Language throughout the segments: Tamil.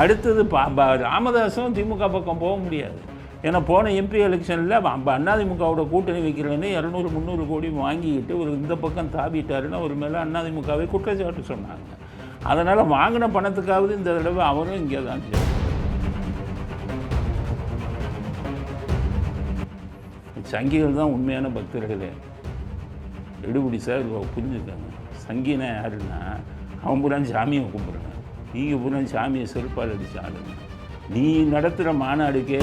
அடுத்தது ராமதாஸும் திமுக பக்கம் போக முடியாது. ஏன்னா போன எம்பி எலெக்ஷனில் அதிமுகவோட கூட்டணி வைக்கிறேன்னு 200-300 கோடி வாங்கிக்கிட்டு ஒரு இந்த பக்கம் தாவிட்டாருன்னு ஒரு மேலே அதிமுகவை குற்றச்சாட்டு சொன்னாங்க. அதனால் வாங்கின பணத்துக்காவது இந்த தடவை அவரும் இங்கே தான். சங்கிகள் தான் உண்மையான பக்தர்களே. எடுபடி சார் புரிஞ்சுக்காங்க. சங்கினா யாருன்னா அவன் பூரா சாமியை கும்பிட்றாங்க, நீங்கள் பூரா சாமியை செருப்பால் அடித்து ஆளுங்க. நீ நடத்துகிற மாநாடுக்கே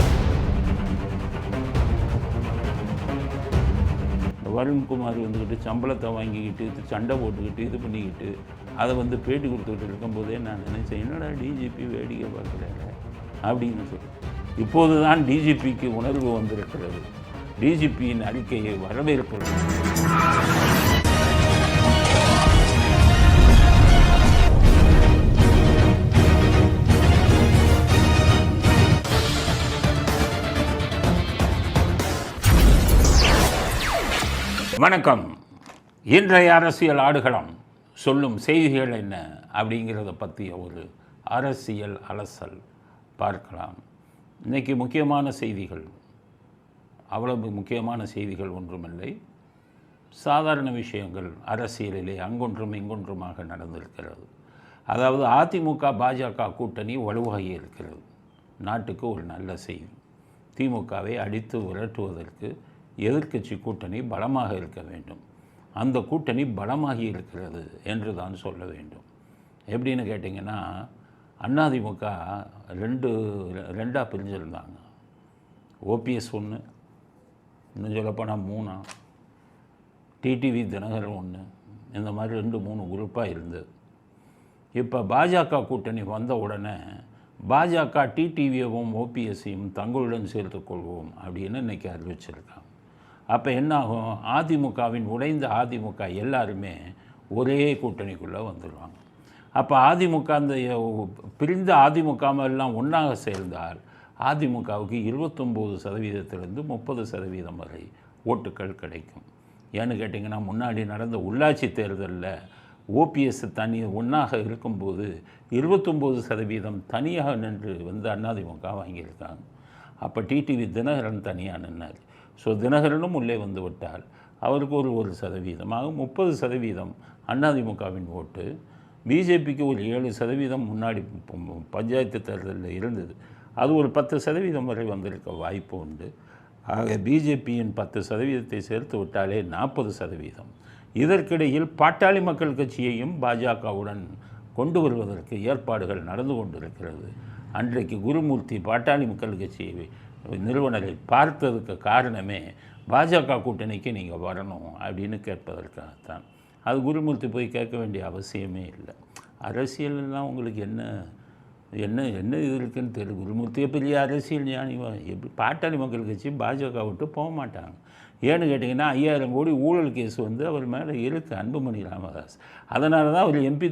வருண்குமார் வந்துக்கிட்டு சம்பளத்தை வாங்கிக்கிட்டு சண்டை போட்டுக்கிட்டு இது பண்ணிக்கிட்டு அதை பேட்டி கொடுத்துக்கிட்டு இருக்கும்போதே நான் நினச்சேன், என்னடா டிஜிபி வேடிக்கை பார்க்குறாரு அப்படின்னு சொல்லி. இப்போது தான் டிஜிபிக்கு உணர்வு வந்திருக்கிறது. டிஜிபியின் அறிக்கையை வரவேற்கிறது. வணக்கம். இன்றைய அரசியல் ஆடுகளம் சொல்லும் செய்திகள் என்ன அப்படிங்கிறத பற்றிய ஒரு அரசியல் அலசல் பார்க்கலாம். இன்றைக்கி முக்கியமான செய்திகள், அவ்வளவு முக்கியமான செய்திகள் ஒன்றுமில்லை. சாதாரண விஷயங்கள் அரசியலிலே அங்கொன்றும் இங்கொன்றுமாக நடந்திருக்கிறது. அதாவது அதிமுக பாஜக கூட்டணி வலுவாகி இருக்கிறது. நாட்டுக்கு ஒரு நல்ல செய்தி. திமுகவை அடித்து விரட்டுவதற்கு எதிர்க்கட்சி கூட்டணி பலமாக இருக்க வேண்டும். அந்த கூட்டணி பலமாகி இருக்கிறது என்று தான் சொல்ல வேண்டும். எப்படின்னு கேட்டிங்கன்னா, அதிமுக ரெண்டாக பிரிஞ்சிருந்தாங்க. ஓபிஎஸ் 1, இன்னும் சொல்லப்போனால் 3, டிடிவி தினகரன் 1, இந்த மாதிரி 2-3 குரூப்பாக இருந்தது. இப்போ பாஜக கூட்டணி வந்த உடனே பாஜக டிடிவியவும் ஓபிஎஸ்ஸையும் தங்களுடன் சேர்த்துக்கொள்வோம் அப்படின்னு இன்றைக்கி அறிவிச்சிருக்காங்க. அப்போ என்னாகும், அதிமுகவின் உடைந்த அதிமுக எல்லாருமே ஒரே கூட்டணிக்குள்ளே வந்துடுவாங்க. அப்போ அதிமுக அந்த பிரிந்த அதிமுக எல்லாம் ஒன்றாக சேர்ந்தால் அதிமுகவுக்கு 29% 30% வரை ஓட்டுக்கள் கிடைக்கும். ஏன்னு கேட்டிங்கன்னா, முன்னாடி நடந்த உள்ளாட்சி தேர்தலில் ஓபிஎஸ் தனி ஒன்றாக இருக்கும்போது 29% தனியாக நின்று அதிமுக வாங்கியிருக்காங்க. அப்போ டிடிவி தினகரன் தனியாக நின்னார். ஸோ தினகரனும் உள்ளே வந்து விட்டால் அவருக்கு ஒரு 1% ஆக 30% அதிமுகவின் ஓட்டு. பிஜேபிக்கு ஒரு 7% முன்னாடி பஞ்சாயத்து தேர்தலில் இருந்தது. அது ஒரு 10% வரை வந்திருக்க வாய்ப்பு உண்டு. ஆக பிஜேபியின் 10% சேர்த்து விட்டாலே 40%. இதற்கிடையில் பாட்டாளி மக்கள் கட்சியையும் பாஜகவுடன் கொண்டு வருவதற்கு ஏற்பாடுகள் நடந்து கொண்டிருக்கிறது. அன்றைக்கு குருமூர்த்தி பாட்டாளி மக்கள் கட்சியை நிறுவனரை பார்த்ததுக்கு காரணமே பாஜக கூட்டணிக்கு நீங்கள் வரணும் அப்படின்னு கேட்பதற்காகத்தான். அது குருமூர்த்தி போய் கேட்க வேண்டிய அவசியமே இல்லை. அரசியல்லாம் உங்களுக்கு என்ன என்ன என்ன இது இருக்குன்னு தெரியும். குருமூர்த்தியை பெரிய அரசியல் ஞானிவா? எப்படி பாட்டாளி மக்கள் கட்சி பாஜக விட்டு போக மாட்டாங்க. ஏன்னு கேட்டிங்கன்னா, 5000 கோடி ஊழல் கேஸ் அவர் மேலே இருக்குது, அன்புமணி ராமதாஸ். அதனால தான் அவர் எம்பி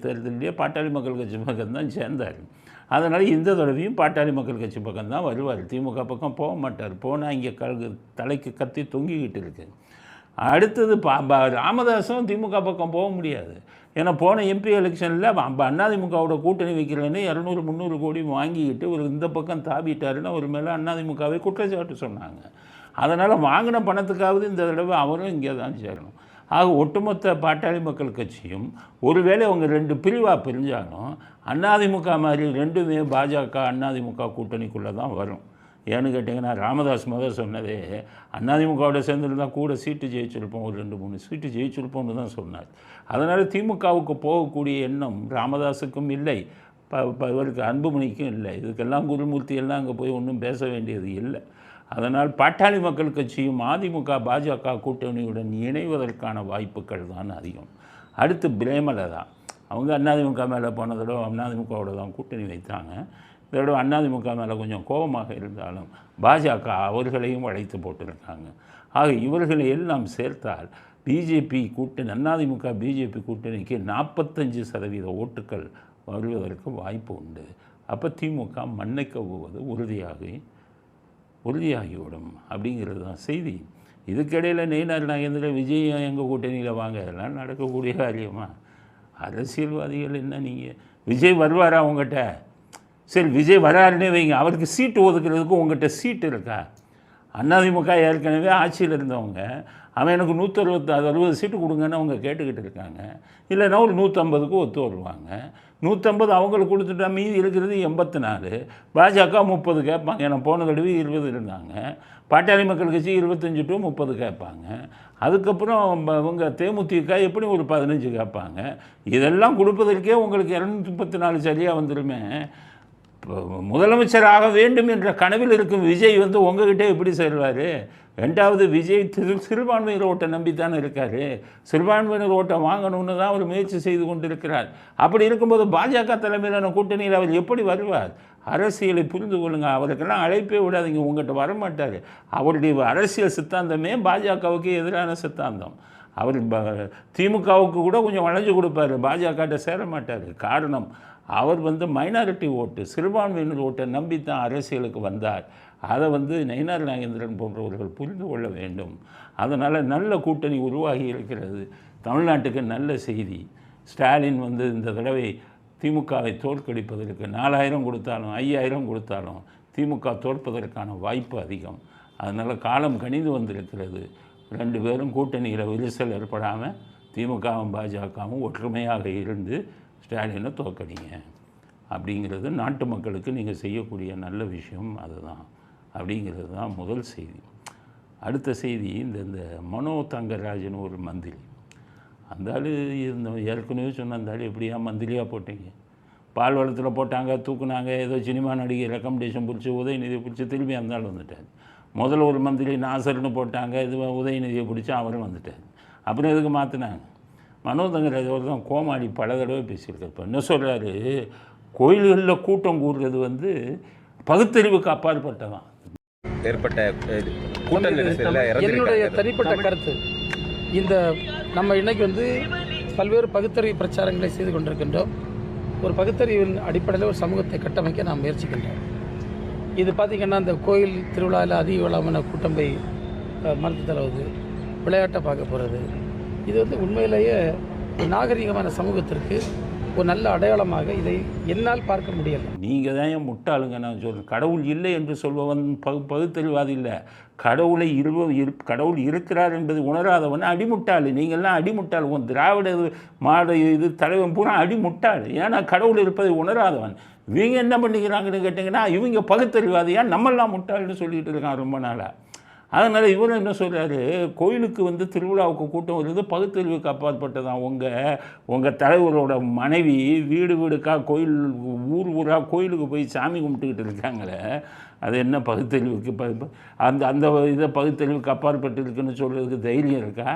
தேர்தலிலே பாட்டாளி மக்கள் கட்சி பக்கம் தான் சேர்ந்தார். அதனால் இந்த தடவையும் பாட்டாளி மக்கள் கட்சி பக்கம் தான் வருவார். திமுக பக்கம் போக மாட்டார். போனால் இங்கே தலைக்கு கத்தி தொங்கிக்கிட்டு இருக்கு. அடுத்தது ராமதாஸும் திமுக பக்கம் போக முடியாது. ஏன்னா போன எம்பி எலெக்ஷனில் அதிமுகவோட கூட்டணி வைக்கிறேன்னு 200-300 கோடி வாங்கிக்கிட்டு ஒரு இந்த பக்கம் தாவிட்டாருன்னு ஒரு மேலே அதிமுகவை குற்றச்சாட்டு சொன்னாங்க. அதனால் வாங்கின பணத்துக்காவது இந்த தடவை அவரும் இங்கே தான் சேரணும். ஆக ஒட்டுமொத்த பாட்டாளி மக்கள் கட்சியும் ஒருவேளை அவங்க 2 பிரிவாக பிரிஞ்சாலும் அதிமுக மாதிரி ரெண்டுமே பாஜக அதிமுக கூட்டணிக்குள்ளே தான் வரும். ஏன்னு கேட்டிங்கன்னா, ராமதாஸ் சொன்னதே அதிமுகவோட சேர்ந்துருந்தால் கூட சீட்டு ஜெயிச்சிருப்போம், ஒரு 2-3 சீட்டு ஜெயிச்சிருப்போம்னு தான் சொன்னார். அதனால் திமுகவுக்கு போகக்கூடிய எண்ணம் ராமதாஸுக்கும் இல்லை, இவருக்கு அன்புமணிக்கும் இல்லை. இதுக்கெல்லாம் குருமூர்த்தி எல்லாம் அங்கே போய் ஒன்றும் பேச வேண்டியது இல்லை. அதனால் பாட்டாளி மக்கள் கட்சியும் அதிமுக பாஜக கூட்டணியுடன் இணைவதற்கான வாய்ப்புகள் தான் அதிகம். அடுத்து பிரேமலதா, அவங்க அதிமுக மேலே போன தடவை அதிமுகவோட தான் கூட்டணி வைத்தாங்க. இந்த தடவை அதிமுக மேலே கொஞ்சம் கோபமாக இருந்தாலும் பாஜக அவர்களையும் அழைத்து போட்டிருக்காங்க. ஆக இவர்களை எல்லாம் சேர்த்தால் பிஜேபி கூட்டணி அதிமுக பிஜேபி கூட்டணிக்கு 45% ஓட்டுக்கள் வருவதற்கு வாய்ப்பு உண்டு. அப்போ திமுக மண்ணை கவ்வுவது உறுதியாகிவிடும் அப்படிங்கிறது தான் செய்தி. இதுக்கிடையில் நயினார் நாகேந்திர விஜய் எங்கள் கூட்டணியில் வாங்க, அதெல்லாம் நடக்கக்கூடிய காரியமா? அரசியல்வாதிகள் என்ன, நீங்கள் விஜய் வருவாரா உங்கள்கிட்ட? சரி விஜய் வராருன்னே வைங்க, அவருக்கு சீட்டு ஒதுக்குறதுக்கு உங்கள்கிட்ட சீட்டு இருக்கா? அதிமுக ஏற்கனவே ஆட்சியில் இருந்தவங்க, அவன் எனக்கு 160 சீட்டு கொடுங்கன்னு அவங்க கேட்டுக்கிட்டு இருக்காங்க. இல்லைன்னா ஒரு 150க்கு ஒத்து வருவாங்க. 150 அவங்களுக்கு கொடுத்துட்டா மீதி இருக்கிறது 84. பாஜக 30 கேட்பாங்க. ஏன்னா போன தடவை 20 இருந்தாங்க. பாட்டாளி மக்கள் கட்சி 25 to 30 கேட்பாங்க. அதுக்கப்புறம் அவங்க தேமுதிக எப்படி ஒரு 15 கேட்பாங்க. இதெல்லாம் கொடுப்பதற்கே உங்களுக்கு 234 சரியாக வந்துடுமே. முதலமைச்சராக வேண்டும் என்ற கனவில் இருக்கும் விஜய் வந்து உங்ககிட்ட எப்படி செல்வார்? ரெண்டாவது, விஜய் சிறுபான்மையினர் ஓட்டை நம்பித்தானே இருக்கார். சிறுபான்மையினர் ஓட்டை வாங்கணும்னு தான் அவர் முயற்சி செய்து கொண்டிருக்கிறார். அப்படி இருக்கும்போது பாஜக தலைமையிலான கூட்டணியில் அவர் எப்படி வருவார்? அரசியலை புரிந்து கொள்ளுங்கள். அவருக்கெல்லாம் அழைப்பே விடாதீங்க, உங்கள்கிட்ட வரமாட்டார். அவருடைய அரசியல் சித்தாந்தமே பாஜகவுக்கு எதிரான சித்தாந்தம். அவர் திமுகவுக்கு கூட கொஞ்சம் வளைஞ்சு கொடுப்பார், பாஜகட்ட சேர மாட்டார். காரணம், அவர் வந்து மைனாரிட்டி ஓட்டு, சிறுபான்மையினர் ஓட்டை நம்பித்தான் அரசியலுக்கு வந்தார். அதை வந்து நயினார் நாகேந்திரன் போன்றவர்கள் புரிந்து கொள்ள வேண்டும். அதனால் நல்ல கூட்டணி உருவாகி இருக்கிறது. தமிழ்நாட்டுக்கு நல்ல செய்தி. ஸ்டாலின் வந்து இந்த தடவை திமுகவை தோற்கடிப்பதற்கு 4000 கொடுத்தாலும் 5000 கொடுத்தாலும் திமுக தோற்பதற்கான வாய்ப்பு அதிகம். அதனால் காலம் கணிந்து வந்திருக்கிறது. 2 பேரும் கூட்டணியில் விரிசல் ஏற்படாமல் திமுகவும் பாஜகவும் ஒற்றுமையாக இருந்து ஸ்டாலினை தோற்கடிங்க அப்படிங்கிறது நாட்டு மக்களுக்கு நீங்கள் செய்யக்கூடிய நல்ல விஷயம். அதுதான் அப்படிங்கிறது தான் முதல் செய்தி. அடுத்த செய்தி, இந்த மனோ தங்கராஜன் ஒரு மந்திரி, அந்த ஆள் இருந்த ஏற்கனவே சொன்ன அந்த ஆள் எப்படியா மந்திரியாக போட்டீங்க? பால் வளத்தில் போட்டாங்க, தூக்குனாங்க, ஏதோ சினிமா நடிகை ரெக்கமெண்டேஷன் பிடிச்சி உதயநிதியை பிடிச்சி திரும்பி அந்த ஆள் வந்துட்டார். முதல்ல ஒரு மந்திரி நாசர்னு போட்டாங்க, இது உதயநிதியை பிடிச்சி அவரும் வந்துட்டார். அப்புறம் எதுக்கு மாற்றினாங்க? மனோ தங்கராஜ் அவர் தான் கோமாளி, பல தடவை பேசியிருக்கார். இப்போ என்ன சொல்கிறாரு, கோயில்களில் கூட்டம் கூடுறது வந்து பகுத்தறிவுக்கு அப்பாற்பட்டதான். ஏற்பட்ட என்னுடைய தனிப்பட்ட கருத்து, இந்த நம்ம இன்னைக்கு வந்து பல்வேறு பகுத்தறிவு பிரச்சாரங்களை செய்து கொண்டிருக்கின்றோம். ஒரு பகுத்தறிவின் அடிப்படையில் ஒரு சமூகத்தை கட்டமைக்க நாம் முயற்சிக்கின்றோம். இது பார்த்திங்கன்னா இந்த கோயில் திருவிழாவில் அதிக விழாமான கூட்டம் போய் மரத்து தளவுது, விளையாட்டை பார்க்க போகிறது, இது வந்து உண்மையிலேயே நாகரிகமான சமூகத்திற்கு ஒரு நல்ல அடையாளமாக இதை என்னால் பார்க்க முடியலை. நீங்கள் தான் ஏன் முட்டாளுங்க? நான் சொல்கிறேன், கடவுள் இல்லை என்று சொல்பவன் பகுத்தறிவாதி இல்லை. கடவுள் இருக்கிறார் என்பது உணராதவன் அடிமுட்டாள். நீங்கள்லாம் அடிமுட்டாள். உன் திராவிட மாட இது தலைவன் பூரா அடிமுட்டாள். ஏன்னா கடவுள் இருப்பதை உணராதவன். இவங்க என்ன பண்ணிக்கிறாங்கன்னு கேட்டிங்கன்னா, இவங்க பகுத்தறிவாதியா நம்மெல்லாம் முட்டாள்னு சொல்லிகிட்டு இருக்கான் ரொம்ப நாளாக. அதனால் இவர் என்ன சொல்கிறாரு, கோயிலுக்கு வந்து திருவிழாவுக்கு கூட்டம் வருது பகுத்தறிவுக்கு அப்பாற்பட்டதான். உங்கள் தலைவரோட மனைவி வீடு வீடுக்காக கோயில் ஊராக கோயிலுக்கு போய் சாமி கும்பிட்டுக்கிட்டு இருக்காங்களே, அது என்ன பகுத்தறிவுக்கு அந்த இதை பகுத்தறிவுக்கு அப்பாற்பட்டு இருக்குன்னு சொல்கிறதுக்கு தைரியம் இருக்கா?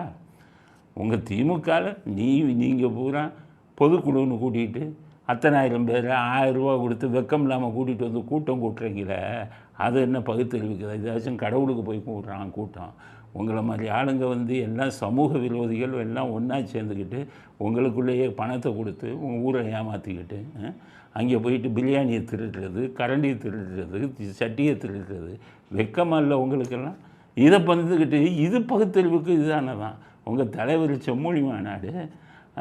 உங்கள் திமுகவில் நீங்கள் பூரா பொதுக்குழுன்னு கூட்டிகிட்டு அத்தனாயிரம் பேர் 1000 ரூபா கொடுத்து வெக்கம் இல்லாமல் கூட்டிகிட்டு வந்து கூட்டம் கூட்டுறீங்களே, அது என்ன பகுத்தறிவுக்கு? ஏதாச்சும் கடவுளுக்கு போய் கூட்டுறான் கூட்டம். உங்களை மாதிரி ஆளுங்க வந்து எல்லாம் சமூக விரோதிகள் எல்லாம் ஒன்றா சேர்ந்துக்கிட்டு உங்களுக்குள்ளேயே பணத்தை கொடுத்து உங்கள் ஊரை ஏமாற்றிக்கிட்டு அங்கே போயிட்டு பிரியாணியை திருடுறது, கரண்டியை திருடுறது, சட்டியை திருடுறது வெக்கமாக இல்லை உங்களுக்கெல்லாம்? இதை வந்துக்கிட்டு இது பகுத்தறிவுக்கு இதுதானே தான். உங்கள் தலைவர் செம்மொழி மாநாடு,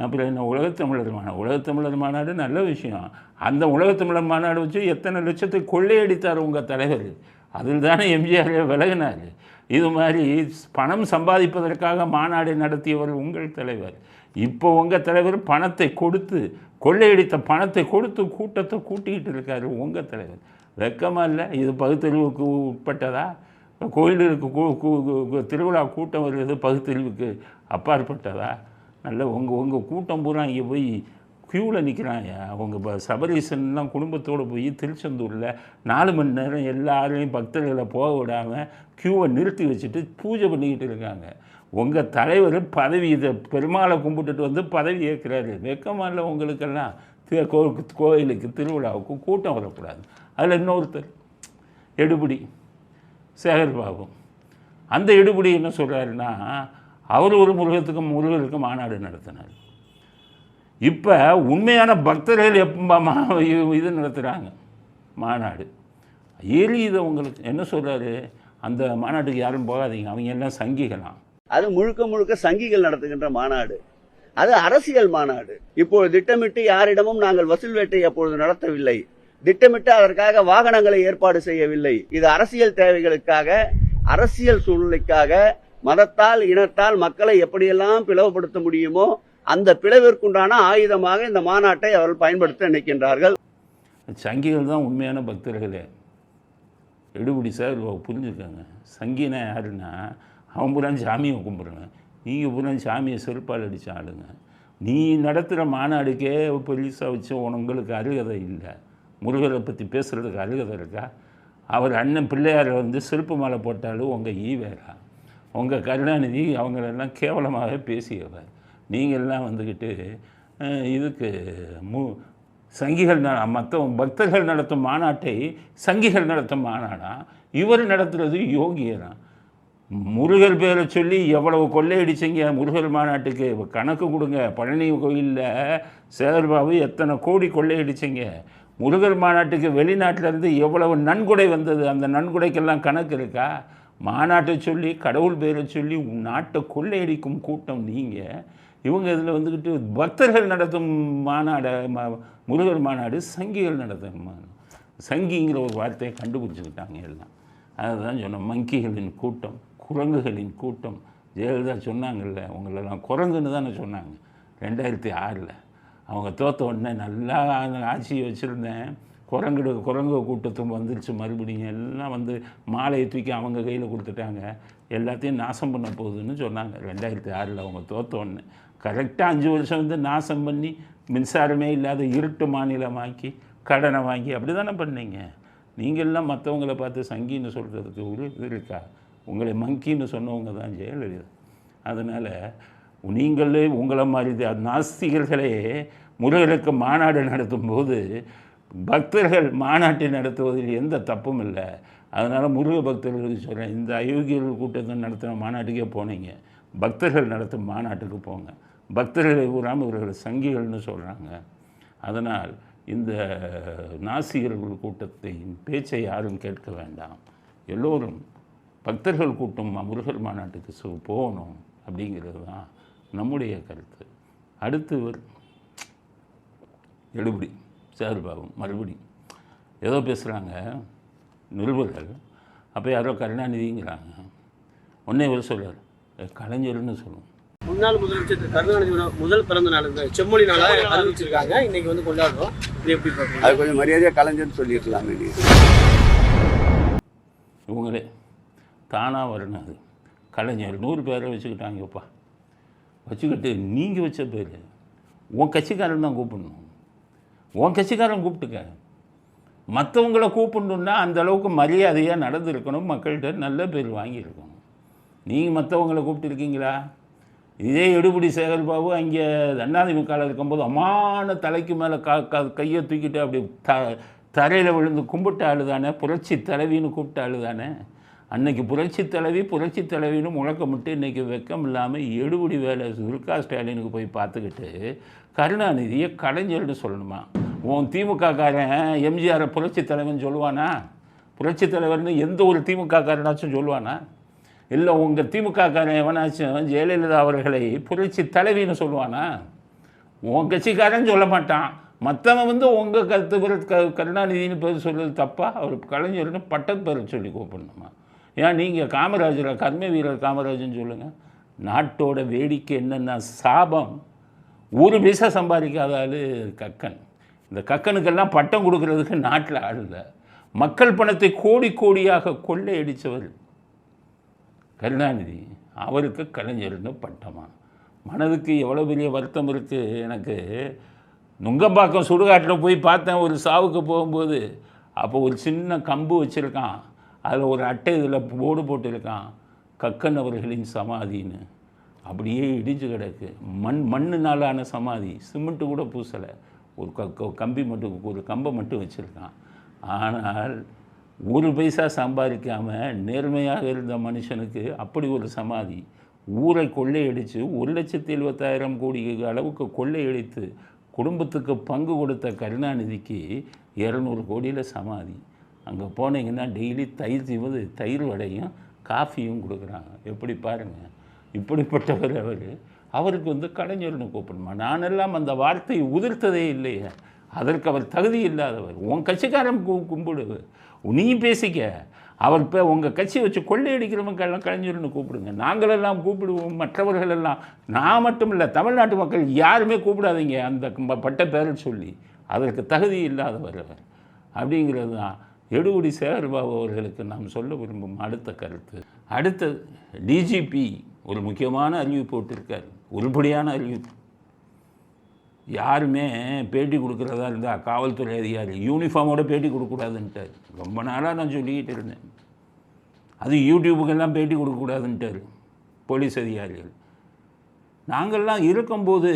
அப்புறம் என்ன உலகத்தமிழர் மாநாடு நல்ல விஷயம். அந்த உலகத்தமிழர் மாநாடு வச்சு எத்தனை லட்சத்தை கொள்ளையடித்தார் உங்கள் தலைவர். அதில் தானே எம்ஜிஆர் விலகினார். இது மாதிரி பணம் சம்பாதிப்பதற்காக மாநாடு நடத்தியவர் உங்கள் தலைவர். இப்போ உங்கள் தலைவர் பணத்தை கொடுத்து, கொள்ளையடித்த பணத்தை கொடுத்து கூட்டத்தை கூட்டிகிட்டு இருக்கார் உங்கள் தலைவர். வெக்கமாக இல்லை? இது பகுத்தறிவுக்கு உட்பட்டதா? கோயிலுக்கு திருவிழா கூட்டம் வருவது பகுத்தறிவுக்கு அப்பாற்பட்டதா? நல்ல உங்கள் கூட்டம் பூரா இங்கே போய் க்யூவில் நிற்கிறாங்க. அவங்க சபரீசன்லாம் குடும்பத்தோடு போய் திருச்செந்தூரில் 4 மணி நேரம் எல்லாரையும் பக்தர்களை போக விடாமல் க்யூவை நிறுத்தி வச்சுட்டு பூஜை பண்ணிக்கிட்டு இருக்காங்க. உங்கள் தலைவர் பதவி, இதை பெருமாளை கும்பிட்டுட்டு வந்து பதவி ஏற்கிறாரு. வெக்கமாக இல்லை உங்களுக்கெல்லாம்? கோயிலுக்கு திருவிழாவுக்கு கூட்டம் வரக்கூடாது. அதில் இன்னொருத்தர் எடுபடி சேகர்பாபு, அந்த எடுபடி என்ன சொல்கிறாருன்னா, அவர் ஒரு முருகருக்கு மாநாடு நடத்தினார். இப்போ உண்மையான பக்தர்கள் எப்போ இது நடத்துகிறாங்க மாநாடு ஏறி. இதை உங்களுக்கு என்ன சொல்கிறாரு, அந்த மாநாட்டுக்கு யாரும் போகாதீங்க, அவங்க எல்லாம் சங்கிகளாம். அது முழுக்க சங்கிகள் நடத்துகின்ற மாநாடு, அது அரசியல் மாநாடு. இப்போ திட்டமிட்டு யாரிடமும் நாங்கள் வசூல் வேட்டை அப்பொழுது நடத்தவில்லை. திட்டமிட்டு அதற்காக வாகனங்களை ஏற்பாடு செய்யவில்லை. இது அரசியல் தேவைகளுக்காக, அரசியல் சூழ்நிலைக்காக, மதத்தால் இனத்தால் மக்களை எப்படியெல்லாம் பிளவுபடுத்த முடியுமோ அந்த பிளவிற்குண்டான ஆயுதமாக இந்த மாநாட்டை அவர்கள் பயன்படுத்த நினைக்கின்றார்கள். சங்கிகள் தான் உண்மையான பக்தர்களே. எடுபடி சார் புரிஞ்சுக்கோங்க. சங்கினா யாருன்னா அவன் பூரா சாமியை கும்பிடுங்க, நீங்கள் பூரா சாமியை செருப்பால் அடித்த ஆளுங்க. நீ நடத்துகிற மாநாடுக்கே பெருசாக வச்சு உங்களுக்கு அருகதை இல்லை. முருகரை பற்றி பேசுகிறதுக்கு அருகதை இருக்கா? அவர் அண்ணன் பிள்ளையாரை செருப்பு மாலை போட்டாலும் உங்கள் ஈவேரா, உங்கள் கருணாநிதி அவங்களெல்லாம் கேவலமாக பேசியவர். நீங்கள்லாம் வந்துக்கிட்டு இதுக்கு சங்கிகள் மற்ற பக்தர்கள் நடத்தும் மாநாட்டை சங்கிகள் நடத்தும் மாநாடா? இவர் நடத்துகிறது யோகியதான். முருகர் பேரை சொல்லி எவ்வளவு கொள்ளையடிச்சிங்க முருகர் மாநாட்டுக்கு கணக்கு கொடுங்க. பழனி கோயிலில் சேகர்பாபு எத்தனை கோடி கொள்ளையடிச்சிங்க. முருகர் மாநாட்டுக்கு வெளிநாட்டிலேருந்து எவ்வளவு நன்கொடை வந்தது, அந்த நன்கொடைக்கெல்லாம் கணக்கு இருக்கா? மாநாட்டை சொல்லி கடவுள் பேரை சொல்லி நாட்டை கொள்ளையடிக்கும் கூட்டம் நீங்கள். இவங்க இதில் வந்துக்கிட்டு பக்தர்கள் நடத்தும் மாநாடு, முருகர் மாநாடு சங்கிகள் நடத்தும் மாநாடு. சங்கிங்கிற ஒரு வார்த்தையை கண்டுபிடிச்சிக்கிட்டாங்க எல்லாம். அதுதான் சொன்னோம், மங்கிகளின் கூட்டம், குரங்குகளின் கூட்டம். ஜெயலலிதா சொன்னாங்கல்ல, உங்களெல்லாம் குரங்குன்னு தானே சொன்னாங்க 2006. அவங்க தோற்ற உடனே நல்லா ஆட்சியை வச்சுருந்தேன், குரங்கு கூட்டத்தும் வந்துருச்சு. மறுபடியும் எல்லாம் மாலையை தூக்கி அவங்க கையில் கொடுத்துட்டாங்க, எல்லாத்தையும் நாசம் பண்ண போகுதுன்னு சொன்னாங்க 2006. அவங்க தோற்ற உடனே கரெக்டாக 5 வருஷம் நாசம் பண்ணி மின்சாரமே இல்லாத இருட்டு மாநிலமாக்கி கடனை வாங்கி அப்படி தானே பண்ணீங்க. நீங்கள்லாம் மற்றவங்களை பார்த்து சங்கின்னு சொல்கிறதுக்கு ஒரு இது இருக்கா? உங்களை மங்கின்னு சொன்னவங்க தான் ஜெயலலிதா. அதனால் நீங்களே உங்களை மாதிரி நாஸ்திகர்களே முருகருக்கு மாநாடு நடத்தும்போது பக்தர்கள் மாநாட்டை நடத்துவதில் எந்த தப்பும் இல்லை. அதனால் முருக பக்தர்களுக்கு சொல்கிறேன், இந்த அயோக்கியர்கள் கூட்டத்தை நடத்துகிற மாநாட்டுக்கே போனீங்க, பக்தர்கள் நடத்தும் மாநாட்டுக்கு போங்க. பக்தர்களை கூறாமல் இவர்கள் சங்கிகள்னு சொல்கிறாங்க. அதனால் இந்த நாசிகர்கள் கூட்டத்தின் பேச்சை யாரும் கேட்க வேண்டாம். எல்லோரும் பக்தர்கள் கூட்டம் முருகர் மாநாட்டுக்கு போகணும் அப்படிங்கிறது தான் நம்முடைய கருத்து. அடுத்தவர் எடுபடி சேகர்பாபு மறுபடியும் ஏதோ பேசுகிறாங்க நிருபர்கள். அப்போ யாரோ கருணாநிதிங்கிறாங்க. ஒன்றே ஒரு சொல்கிறார், கலைஞர்னு சொல்லுவோம். முன்னாள் முதலமைச்சர் கருணாநிதியோட முதல் பிறந்த நாள் செம்மொழி நாளாக அறிவிச்சிருக்காங்க. இன்னைக்கு கொண்டாடுறோம். இது எப்படி பார்க்கணும்? அது கொஞ்சம் மரியாதையாக கலைஞர்னு சொல்லியிருக்கலாம். இவங்களே தானாக வரணும். அது கலைஞர் 100 பேரை வச்சுக்கிட்டாங்கப்பா. வச்சுக்கிட்டு நீங்கள் வச்ச பேர் உன் கட்சிக்காரன் தான் கூப்பிடணும். உன் கட்சிக்காரன் கூப்பிட்டுக்க. மற்றவங்கள கூப்பிடணுன்னா அந்தளவுக்கு மரியாதையாக நடந்துருக்கணும், மக்கள்கிட்ட நல்ல பேர் வாங்கியிருக்கணும். நீங்கள் மற்றவங்களை கூப்பிட்டுருக்கீங்களா? இதே எடுபடி சேகர்பாபு அங்கே அதிமுகவில் இருக்கும்போது அம்மான தலைக்கு மேலே கையை தூக்கிட்டு அப்படி தரையில் விழுந்து கும்பிட்ட ஆளு தானே, புரட்சி தலைவின்னு கூப்பிட்ட ஆளு தானே. அன்னைக்கு புரட்சி தலைவின்னு முழக்கமிட்டு இன்றைக்கி வெக்கம் இல்லாமல் எடுபடி வேலை துர்கா ஸ்டாலினுக்கு போய் பார்த்துக்கிட்டு கருணாநிதியை கலைஞர்னு சொல்லணுமா? உன் திமுககாரன் எம்ஜிஆரை புரட்சி தலைவன் சொல்லுவானா? புரட்சி தலைவர்னு எந்த ஒரு திமுககாரனாச்சும் சொல்லுவானா? இல்லை உங்கள் திமுககாரன் எவனாச்சும் ஜெயலலிதா அவர்களை புரட்சி தலைவின்னு சொல்லுவானா? உன் கட்சிக்காரன் சொல்ல மாட்டான். மற்றவன் உங்கள் கருணாநிதினு பேர் சொல்கிறது தப்பா? அவர் கலைஞர்னு பட்டத்து பேரை சொல்லி கூப்பிடணுமா? ஏன் நீங்கள் காமராஜரை கர்ம வீரர் காமராஜன் சொல்லுங்கள். நாட்டோட வேடிக்கை என்னென்னா சாபம். 1 பைசா சம்பாதிக்காத ஆள் கக்கன். இந்த கக்கனுக்கெல்லாம் பட்டம் கொடுக்கறதுக்கு நாட்டில் ஆள் இல்லை. மக்கள் பணத்தை கோடியாக கொள்ளையடித்தவர் கருணாநிதி. அவருக்கு கலைஞர்னு பட்டமா? மனதுக்கு எவ்வளோ பெரிய வருத்தம் இருக்குது எனக்கு. நுங்கம்பாக்கம் சுடுகாட்டில் போய் பார்த்தேன் ஒரு சாவுக்கு போகும்போது. அப்போ ஒரு சின்ன கம்பு வச்சுருக்கான், அதில் ஒரு அட்டை இதில் போர்டு போட்டிருக்கான், கக்கன் அவர்களின் சமாதின்னு. அப்படியே இடிஞ்சு கிடக்கு. மண்ணுனாலான சமாதி, சிமெண்ட்டு கூட பூசலை. ஒரு கம்பி மட்டும், ஒரு கம்பை மட்டும் வச்சுருக்கான். ஆனால் 1 பைசா சம்பாதிக்காமல் நேர்மையாக இருந்த மனுஷனுக்கு அப்படி ஒரு சமாதி. ஊரை கொள்ளையடித்து 1,70,000 கோடி அளவுக்கு கொள்ளையடித்து குடும்பத்துக்கு பங்கு கொடுத்த கருணாநிதிக்கு 200 கோடியில் சமாதி. அங்கே போனீங்கன்னா டெய்லி தயிர் வடையும் காஃபியும் கொடுக்குறாங்க. எப்படி பாருங்கள், இப்படிப்பட்டவர் அவருக்கு கலைஞர்னு கூப்பிடணுமா? நானெல்லாம் அந்த வார்த்தையை உதிர்த்ததே இல்லையே. அதற்கு அவர் தகுதி இல்லாதவர். உன் கட்சிக்காரன் கும்பிடு, நீ பேசிக்க. அவர் இப்போ உங்கள் கட்சி வச்சு கொள்ளையடிக்கிறவங்க கலைஞர்னு கூப்பிடுங்க. நாங்களெல்லாம் கூப்பிடுவோம், மற்றவர்கள் எல்லாம். நான் மட்டும் இல்லை, தமிழ்நாட்டு மக்கள் யாருமே கூப்பிடாதீங்க அந்த பட்ட பேரை சொல்லி. அதற்கு தகுதி இல்லாதவர் அவர். அப்படிங்கிறது தான் எடுகுடி சேகர்பாபு அவர்களுக்கு நாம் சொல்ல விரும்பும் அடுத்த கருத்து. அடுத்தது, டிஜிபி ஒரு முக்கியமான அறிவிப்பு போட்டிருக்கார், உருப்படியான அறிவிப்பு. யாருமே பேட்டி கொடுக்குறதா இருந்தால் காவல்துறை அதிகாரி யூனிஃபார்மோட பேட்டி கொடுக்கக்கூடாதுன்ட்டார். ரொம்ப நாளாக நான் சொல்லிக்கிட்டு இருந்தேன். அது யூடியூபுக்கெல்லாம் பேட்டி கொடுக்கக்கூடாதுன்ட்டார் போலீஸ் அதிகாரிகள். நாங்கள்லாம் இருக்கும்போது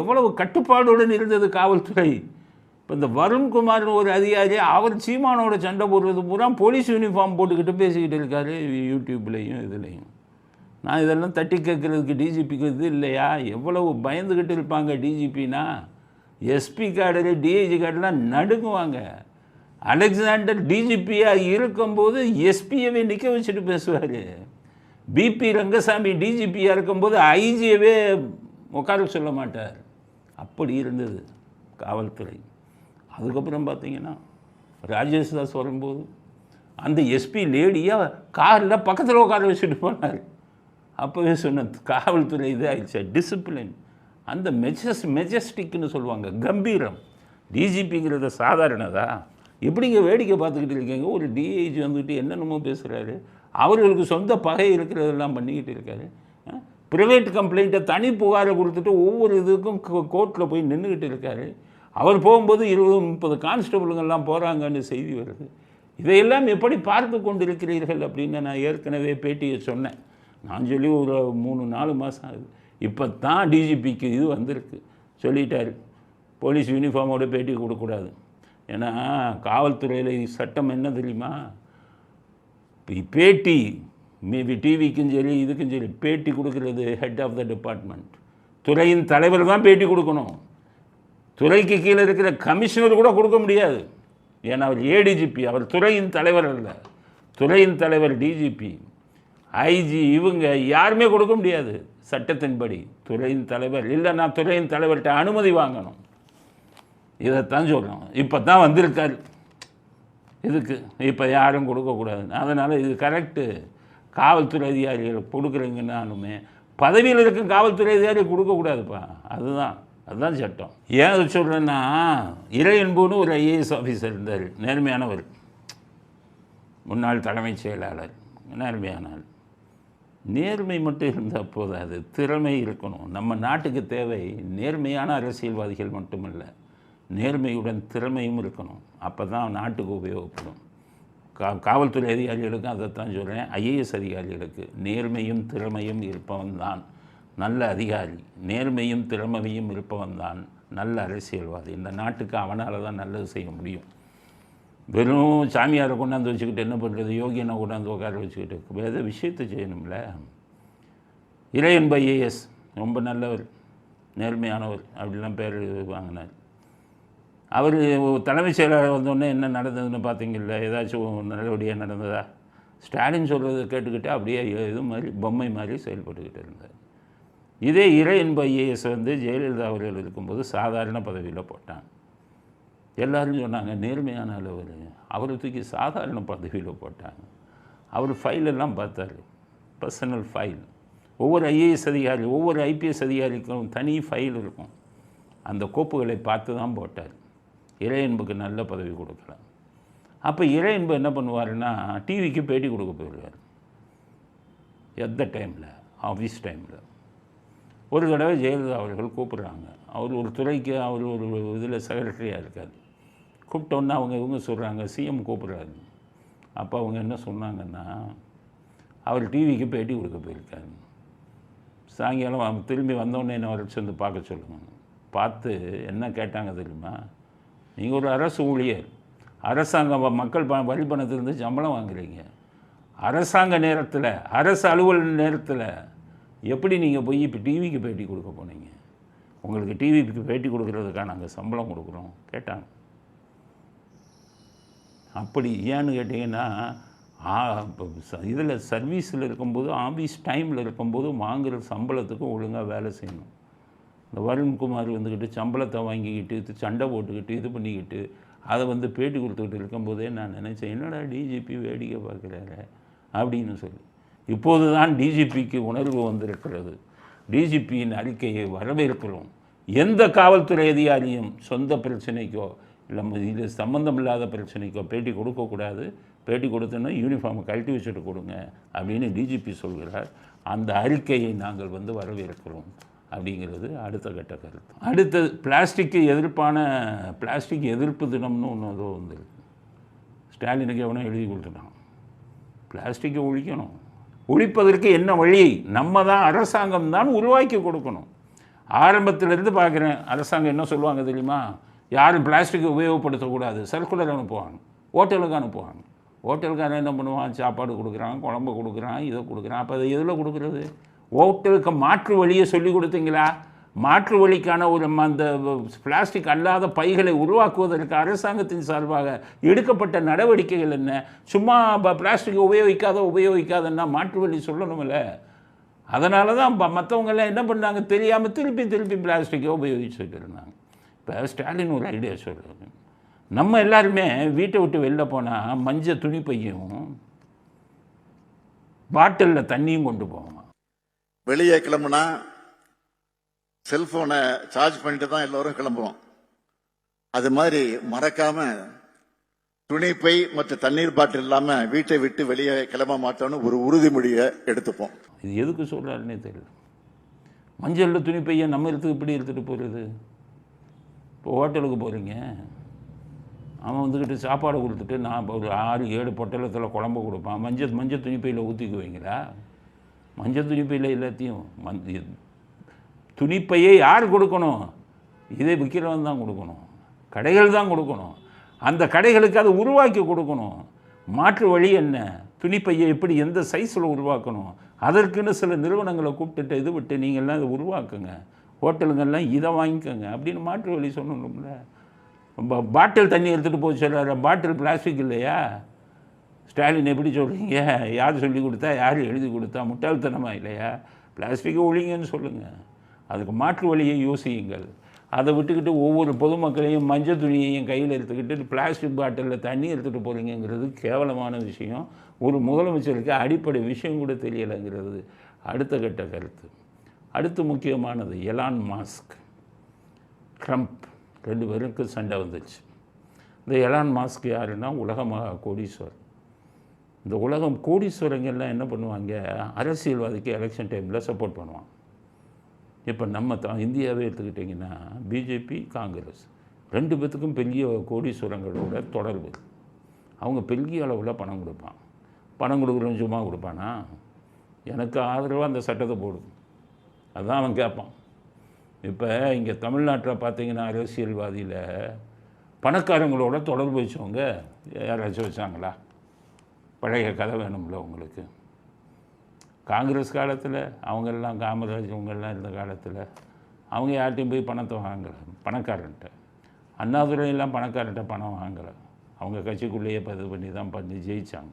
எவ்வளவு கட்டுப்பாடுடன் இருந்தது காவல்துறை. இப்போ இந்த வருண்குமார்னு ஒரு அதிகாரி, அவர் சீமானோட சண்டை போடுறது பூரா போலீஸ் யூனிஃபார்ம் போட்டுக்கிட்டு பேசிக்கிட்டு இருக்காரு யூடியூப்லேயும் இதுலேயும். நான் இதெல்லாம் தட்டி கேட்குறதுக்கு டிஜிபிக்கு இது இல்லையா? எவ்வளவு பயந்துக்கிட்டு இருப்பாங்க டிஜிபின்னா. எஸ்பி கார்டு டிஐஜி கார்டெலாம் நடுங்குவாங்க. அலெக்சாண்டர் டிஜிபியாக இருக்கும்போது எஸ்பியவே நிற்க வச்சுட்டு பேசுவார். பிபி ரங்கசாமி டிஜிபியாக இருக்கும்போது ஐஜியவே உட்கார சொல்ல மாட்டார். அப்படி இருந்தது காவல்துறை. அதுக்கப்புறம் பார்த்தீங்கன்னா ராஜேஷ் தாஸ் வரும்போது அந்த எஸ்பி லேடியாக காரில் பக்கத்தில் உட்கார வச்சுட்டு போனார். அப்போவே சொன்ன காவல்துறை இது ஆயிடுச்சு, டிசிப்ளின். அந்த மெஜஸ்டிக்னு சொல்லுவாங்க, கம்பீரம். டிஜிபிங்கிறத சாதாரணதா? எப்படிங்க வேடிக்கை பார்த்துக்கிட்டு இருக்கீங்க? ஒரு டிஐஜி வந்துக்கிட்டு என்னென்னமோ பேசுகிறாரு. அவர்களுக்கு சொந்த பகை இருக்கிறதெல்லாம் பண்ணிக்கிட்டு இருக்காரு. ப்ரைவேட் கம்ப்ளைண்ட்டை தனி புகாரை கொடுத்துட்டு ஒவ்வொரு இதுக்கும் கோர்ட்டில் போய் நின்றுக்கிட்டு இருக்காரு. அவர் போகும்போது 20-30 கான்ஸ்டபிளுங்கெல்லாம் போகிறாங்கன்னு செய்தி வருது. இதையெல்லாம் எப்படி பார்த்து கொண்டு இருக்கிறீர்கள் அப்படின்னு நான் ஏற்கனவே பேட்டியை சொன்னேன். நான் சொல்லி ஒரு 3-4 மாதம் ஆகுது. இப்போ தான் டிஜிபிக்கு இது வந்திருக்கு, சொல்லிட்டார் போலீஸ் யூனிஃபார்மோட பேட்டி கொடுக்கக்கூடாது. ஏன்னா காவல்துறையில் சட்டம் என்ன தெரியுமா? பேட்டி மேபி டிவிக்கும் சரி இதுக்கும் சரி பேட்டி கொடுக்கறது ஹெட் ஆஃப் த டிபார்ட்மெண்ட், துறையின் தலைவர் தான் பேட்டி கொடுக்கணும். துறைக்கு கீழே இருக்கிற கமிஷனர் கூட கொடுக்க முடியாது. ஏன்னா அவர் ஏடிஜிபி, அவர் துறையின் தலைவர் அல்ல. துறையின் தலைவர் டிஜிபி, ஐஜி, இவங்க யாருமே கொடுக்க முடியாது சட்டத்தின்படி. துறையின் தலைவர் இல்லைன்னா துறையின் தலைவர்கிட்ட அனுமதி வாங்கணும். இதைத்தான் சொல்லணும். இப்போ தான் வந்திருக்காரு இதுக்கு. இப்போ யாரும் கொடுக்கக்கூடாது. அதனால் இது கரெக்டு. காவல்துறை அதிகாரிகள் கொடுக்குறீங்கன்னாலுமே பதவியில் இருக்க காவல்துறை அதிகாரி கொடுக்கக்கூடாதுப்பா. அதுதான் சட்டம். ஏன் அதை சொல்கிறேன்னா, இறையன்புன்னு ஒரு ஐஏஎஸ் ஆஃபீஸர் இருந்தார், நேர்மையானவர், முன்னாள் தலைமைச் செயலாளர், நேர்மையானார். நேர்மை மட்டும் இருந்தால் போதாது, திறமை இருக்கணும். நம்ம நாட்டுக்கு தேவை நேர்மையான அரசியல்வாதிகள் மட்டுமல்ல, நேர்மையுடன் திறமையும் இருக்கணும். அப்போ தான் நாட்டுக்கு உபயோகப்படும். காவல்துறை அதிகாரிகளுக்கும் அதைத்தான் சொல்கிறேன். ஐஏஎஸ் அதிகாரிகளுக்கு நேர்மையும் திறமையும் இருப்பவன் தான் நல்ல அதிகாரி. நேர்மையும் திறமையும் இருப்பவன் தான் நல்ல அரசியல்வாதி. இந்த நாட்டுக்கு அவனால் தான் நல்லது செய்ய முடியும். வெறும் சாமியாரை கொண்டாந்து வச்சுக்கிட்டு என்ன பண்ணுறது? யோகியனை கொண்டாந்து உட்கார வச்சுக்கிட்டு வேறு விஷயத்தை செய்யணும்ல. இறையன்பு ஐஏஎஸ் ரொம்ப நல்லவர், நேர்மையானவர், அப்படிலாம் பேர் வாங்கினார். அவர் தலைமைச் செயலாளர் வந்தோடனே என்ன நடந்ததுன்னு பார்த்தீங்கல்ல? ஏதாச்சும் நல்லபடியாக நடந்ததா? ஸ்டாலின் சொல்கிறத கேட்டுக்கிட்டு அப்படியே இது மாதிரி பொம்மை மாதிரி செயல்பட்டுக்கிட்டு இருந்தார். இதே இறையன்பு ஐஏஎஸ் ஜெயலலிதா அவர்கள் இருக்கும்போது சாதாரண பதவியில் போட்டாங்க. எல்லோரும் சொன்னாங்க நேர்மையான அளவர். அவரை தூக்கி சாதாரண பதவியில் போட்டாங்க. அவர் ஃபைலெல்லாம் பார்த்தார், பர்சனல் ஃபைல். ஒவ்வொரு ஐஏஎஸ் அதிகாரி, ஒவ்வொரு ஐபிஎஸ் அதிகாரிக்கும் தனி ஃபைல் இருக்கும். அந்த கோப்புகளை பார்த்து தான் போட்டார். இறையன்புக்கு நல்ல பதவி கொடுக்கலாம். அப்போ இறையன்பு என்ன பண்ணுவாருன்னா, டிவிக்கு பேட்டி கொடுக்க போயிடுவார். எந்த டைமில்? ஆஃபீஸ் டைமில். ஒரு தடவை ஜெயலலிதா அவர்கள் கூப்பிட்றாங்க. அவர் ஒரு துறைக்கு அவர் ஒரு இதில் செக்ரட்டரியாக இருக்கார். கூப்பிட்டோன்னா இவங்க சொல்கிறாங்க சிஎம் கூப்பிட்றாரு. அப்போ அவங்க என்ன சொன்னாங்கன்னா, அவர் டிவிக்கு பேட்டி கொடுக்க போயிருக்காரு. சாயங்காலம் திரும்பி வந்தோடனே என்ன வர வந்து பார்க்க சொல்லுங்க. பார்த்து என்ன கேட்டாங்க தெரியுமா? நீங்கள் ஒரு அரசு ஊழியர், அரசாங்க மக்கள் வரி பணத்திலிருந்து சம்பளம் வாங்குறீங்க. அரசாங்க நேரத்தில், அரசு அலுவலக நேரத்தில் எப்படி நீங்கள் போய் இப்போ டிவிக்கு பேட்டி கொடுக்க போனீங்க? உங்களுக்கு டிவிக்கு பேட்டி கொடுக்குறதுக்காக நாங்கள் சம்பளம் கொடுக்குறோம் கேட்டாங்க. அப்படி ஏன்னு கேட்டிங்கன்னா, இதில் சர்வீஸில் இருக்கும்போது, ஆஃபீஸ் டைமில் இருக்கும்போது வாங்குகிற சம்பளத்துக்கு ஒழுங்காக வேலை செய்யணும். இந்த வருண்குமார் வந்துக்கிட்டு சம்பளத்தை வாங்கிக்கிட்டு சண்டை போட்டுக்கிட்டு இது பண்ணிக்கிட்டு அதை வந்து பேட்டி கொடுத்துக்கிட்டு இருக்கும்போதே நான் நினச்சேன், என்னடா டிஜிபி வேடிக்கை பார்க்குறாரு அப்படின்னு சொல்லி. இப்போது தான் டிஜிபிக்கு உணர்வு வந்திருக்கிறது. டிஜிபியின் அறிக்கையை வரவேற்கிறோம். எந்த காவல்துறை அதிகாரியும் சொந்த பிரச்சனைக்கோ இல்லை இது சம்மந்தம் இல்லாத பிரச்சனைக்கோ பேட்டி கொடுக்கக்கூடாது. பேட்டி கொடுத்தோன்னா யூனிஃபார்மை கழட்டி வச்சுட்டு கொடுங்க அப்படின்னு டிஜிபி சொல்கிறார். அந்த அறிக்கையை நாங்கள் வந்து வரவேற்கிறோம் அப்படிங்கிறது அடுத்த கட்ட கருத்து. அடுத்தது பிளாஸ்டிக் எதிர்ப்பு தினம்னு ஒன்று ஏதோ வந்துருக்கு. ஸ்டாலினுக்கு எவனோ எழுதி கொடுத்துட்டான். பிளாஸ்டிக்கை ஒழிக்கணும். ஒழிப்பதற்கு என்ன வழி? நம்ம தான், அரசாங்கம் தான் உருவாக்கி கொடுக்கணும். ஆரம்பத்திலேருந்து பார்க்குறேன், அரசாங்கம் என்ன சொல்லுவாங்க தெரியுமா? யாரும் பிளாஸ்டிக்கை உபயோகப்படுத்தக்கூடாது, சர்க்குலர் அனுப்புவாங்க, ஹோட்டலுக்கு அனுப்புவாங்க. ஹோட்டலுக்காரன் என்ன பண்ணுவான்? சாப்பாடு கொடுக்குறான், குழம்பு கொடுக்குறான், இதை கொடுக்குறான். அப்போ அதை எதில் கொடுக்குறது? ஹோட்டலுக்கு மாற்று வழியை சொல்லி கொடுத்தீங்களா? மாற்று வழிக்கான ஒரு அந்த பிளாஸ்டிக் அல்லாத பைகளை உருவாக்குவதற்கு அரசாங்கத்தின் சார்பாக எடுக்கப்பட்ட நடவடிக்கைகள் என்ன? சும்மா பிளாஸ்டிக்கை உபயோகிக்காதன்னா மாற்று வழி சொல்லணுமில்ல. அதனால தான் மற்றவங்கெல்லாம் என்ன பண்ணாங்க தெரியாமல் திருப்பி பிளாஸ்டிக்கை உபயோகிச்சுட்டு இருந்தாங்க. இப்போ ஸ்டாலின் ஒரு ஐடியா சொல்கிறாங்க, நம்ம எல்லாருமே வீட்டை விட்டு வெளில போனால் மஞ்சள் துணி பையும் பாட்டிலில் தண்ணியும் கொண்டு போவோம். வெளியே கிளம்புனா செல்போனை சார்ஜ் பண்ணிட்டு தான் எல்லோரும் கிளம்புவோம். அது மாதிரி மறக்காம துணிப்பை மற்றும் தண்ணீர் பாட்டில் இல்லாம வீட்டை விட்டு வெளியே கிளம்ப மாட்டோம்னு ஒரு உறுதிமொழியை எடுத்துப்போம். இது எதுக்கு சொல்றாருன்னே தெரியல. மஞ்சள்ல துணிப்பையை நம்ம இப்படி எடுத்துட்டு போறது. இப்போ ஹோட்டலுக்கு போறீங்க, அவன் வந்துக்கிட்டு சாப்பாடு கொடுத்துட்டு நான் ஒரு 6-7 பொட்டலத்தில் குழம்பு கொடுப்பான். மஞ்சள் துணிப்பையில் ஊற்றிக்குவீங்களா? மஞ்சள் துணிப்பையில் எல்லாத்தையும் துணிப்பையை யார் கொடுக்கணும்? இதை விற்கிறவன் தான் கொடுக்கணும், கடைகள் தான் கொடுக்கணும். அந்த கடைகளுக்கு அதை உருவாக்கி கொடுக்கணும். மாற்று வழி என்ன? துணிப்பையை எப்படி எந்த சைஸில் உருவாக்கணும்? அதற்குன்னு சில நிறுவனங்களை கூப்பிட்டுட்டு இது விட்டு நீங்கள்லாம் இதை உருவாக்குங்க, ஹோட்டலுங்கெல்லாம் இதை வாங்கிக்கோங்க அப்படின்னு மாற்று வழி சொல்லணும்ல. பாட்டில் தண்ணி எடுத்துகிட்டு போய் சொல்கிறாரு, பாட்டில் பிளாஸ்டிக் இல்லையா? ஸ்டாலின் எப்படி சொல்கிறீங்க? யார் சொல்லி கொடுத்தா, யார் எழுதி கொடுத்தா? முட்டாள்தனமாக இல்லையா? பிளாஸ்டிக்கை ஒழிங்கன்னு சொல்லுங்கள், அதுக்கு மாற்று வழியை யோசியுங்கள். அதை விட்டுக்கிட்டு ஒவ்வொரு பொதுமக்களையும் மஞ்சள் துணியையும் கையில் எடுத்துக்கிட்டு பிளாஸ்டிக் பாட்டிலில் தண்ணி எடுத்துகிட்டு போகிறீங்கிறது கேவலமான விஷயம். ஒரு முதலமைச்சருக்கு அடிப்படை விஷயம் கூட தெரியலைங்கிறது அடுத்த கட்ட கருத்து. அடுத்து முக்கியமானது எலான் மாஸ்க், ட்ரம்ப் 2 பேருக்கு சண்டை வந்துச்சு. இந்த எலான் மாஸ்க் யாருன்னா உலக மகா கோடீஸ்வரர். இந்த உலகம் கோடீஸ்வரங்கள்லாம் என்ன பண்ணுவாங்க? அரசியல்வாதிக்கு எலெக்ஷன் டைமில் சப்போர்ட் பண்ணுவாங்க. இப்போ நம்ம இந்தியாவே எடுத்துக்கிட்டிங்கன்னா பிஜேபி, காங்கிரஸ் 2 பேத்துக்கும் பெரிய கோடீஸ்வரங்களோட தொடர்பு. அவங்க பெரிய அளவில் பணம் கொடுப்பான். பணம் கொடுக்குறவன் சும்மா கொடுப்பானா? எனக்கு ஆதரவாக அந்த சட்டத்தை போடும், அதுதான் அவன் கேட்பான். இப்போ இங்கே தமிழ்நாட்டில் பார்த்தீங்கன்னா அரசியல்வாதியில் பணக்காரங்களோட தொடர்பு வச்சவங்க யாராச்சும் வச்சாங்களா? பழைய கதை வேணும்ல உங்களுக்கு. காங்கிரஸ் காலத்தில் அவங்கெல்லாம், காமராஜ் இவங்கெல்லாம் இருந்த காலத்தில் அவங்க யார்கிட்டையும் போய் பணத்தை வாங்கலை, பணக்காரன்ட்ட. அண்ணாதுரையெல்லாம் பணக்காரன்ட்ட பணம் வாங்கலை, அவங்க கட்சிக்குள்ளேயே இது பண்ணி ஜெயித்தாங்க.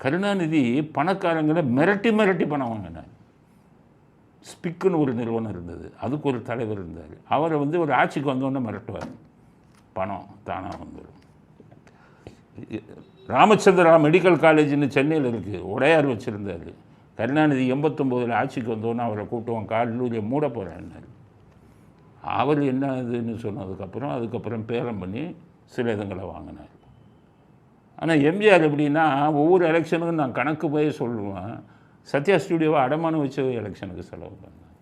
கருணாநிதி பணக்காரங்களை மிரட்டி பணம் வாங்கினார். ஸ்பிக்குன்னு ஒரு நிறுவனம் இருந்தது, அதுக்கு ஒரு தலைவர் இருந்தார். அவரை ஒரு ஆட்சிக்கு வந்தோன்னே மிரட்டுவார், பணம் தானாக வந்துடும். ராமச்சந்திரா மெடிக்கல் காலேஜ்னு சென்னையில் இருக்குது, உடையார் வச்சுருந்தார். கருணாநிதி 89 ஆட்சிக்கு வந்தோன்னே அவரை கூப்பிட்டுவான், கல்லூரியை மூட போகிறேன்னாரு. அவர் என்ன இதுன்னு அதுக்கப்புறம் பேரம் பண்ணி சில இதுங்களை வாங்கினார். ஆனால் எம்ஜிஆர் எப்படின்னா ஒவ்வொரு எலெக்ஷனுக்கும் நான் கணக்கு போய் சொல்லுவேன். சத்யா ஸ்டுடியோவை அடமானம் வச்சு எலெக்ஷனுக்கு செலவு பண்ணேன்.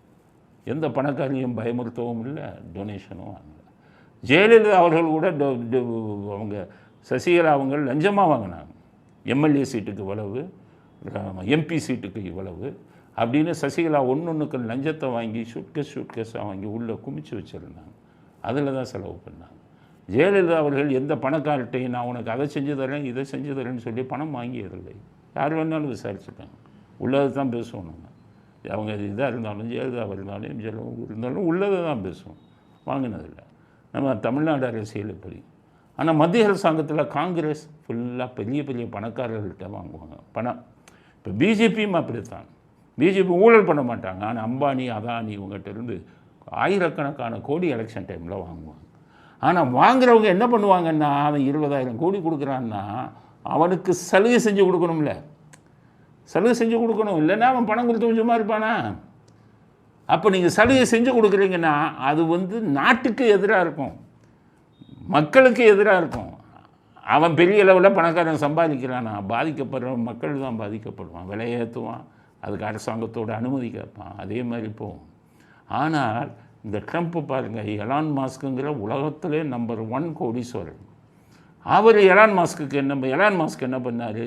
எந்த பணக்காரையும் பயமுறுத்தவும் இல்லை, டொனேஷனும் வாங்கலை. ஜெயலலிதா அவர்கள் கூட அவங்க சசிகலா அவங்க லஞ்சமாக வாங்கினாங்க. எம்எல்ஏ சீட்டுக்கு இவ்வளவு, எம்பி சீட்டுக்கு இவ்வளவு அப்படின்னு சசிகலா ஒன்றுக்கு லஞ்சத்தை வாங்கி சூட்கேஸாக வாங்கி உள்ளே குமிச்சு வச்சுருந்தாங்க. அதில் தான் செலவு பண்ணாங்க. ஜெயலலிதா அவர்கள் எந்த பணக்கார்ட்டையும் நான் உனக்கு அதை செஞ்சு தரேன் இதை செஞ்சு தரேன்னு சொல்லி பணம் வாங்கியதில்லை. யார் வேணாலும் விசாரிச்சுட்டாங்க, உள்ளதை தான் பேசுவோம். நம்ம அவங்க இதாக இருந்தாலும் ஜெயலலிதாவாக இருந்தாலும் எம்ஜிஆர் இருந்தாலும் உள்ளதை தான் பேசுவோம், வாங்கினதில்லை. நம்ம தமிழ்நாடு அரசியல் இப்படி. ஆனால் மத்திய அரசாங்கத்தில் காங்கிரஸ் ஃபுல்லாக பெரிய பணக்காரர்கள்ட்ட வாங்குவாங்க பணம். இப்போ பிஜேபியும் அப்படித்தான். பிஜேபி ஊழல் பண்ண மாட்டாங்க, ஆனால் அம்பானி, அதானி இவங்ககிட்ட இருந்து ஆயிரக்கணக்கான கோடி எலெக்ஷன் டைமில் வாங்குவாங்க. ஆனால் வாங்குறவங்க என்ன பண்ணுவாங்கன்னா, அவன் 20,000 கோடி கொடுக்குறான்னா அவனுக்கு சலுகை செஞ்சு கொடுக்கணும்ல, சலுகை செஞ்சு கொடுக்கணும். இல்லைன்னா அவன் பணம் கொடுத்து சும்மா இருப்பானா? அப்போ நீங்கள் சலுகை செஞ்சு கொடுக்குறீங்கன்னா அது வந்து நாட்டுக்கு எதிராக இருக்கும், மக்களுக்கு எதிராக இருக்கும். அவன் பெரிய லெவலில் பணக்காரன் சம்பாதிக்கிறானா, பாதிக்கப்படுற மக்கள் தான் பாதிக்கப்படுவான், விலையேற்றுவான், அதுக்கு அரசாங்கத்தோட அனுமதி கேட்பான், அதே மாதிரி போகும். ஆனால் இந்த ட்ரம்ப்பு பாருங்கள், எலான் மாஸ்க்குங்கிற உலகத்திலே நம்பர் 1 கோடீஸ்வரன். அவர் எலான் மாஸ்க் என்ன பண்ணார்,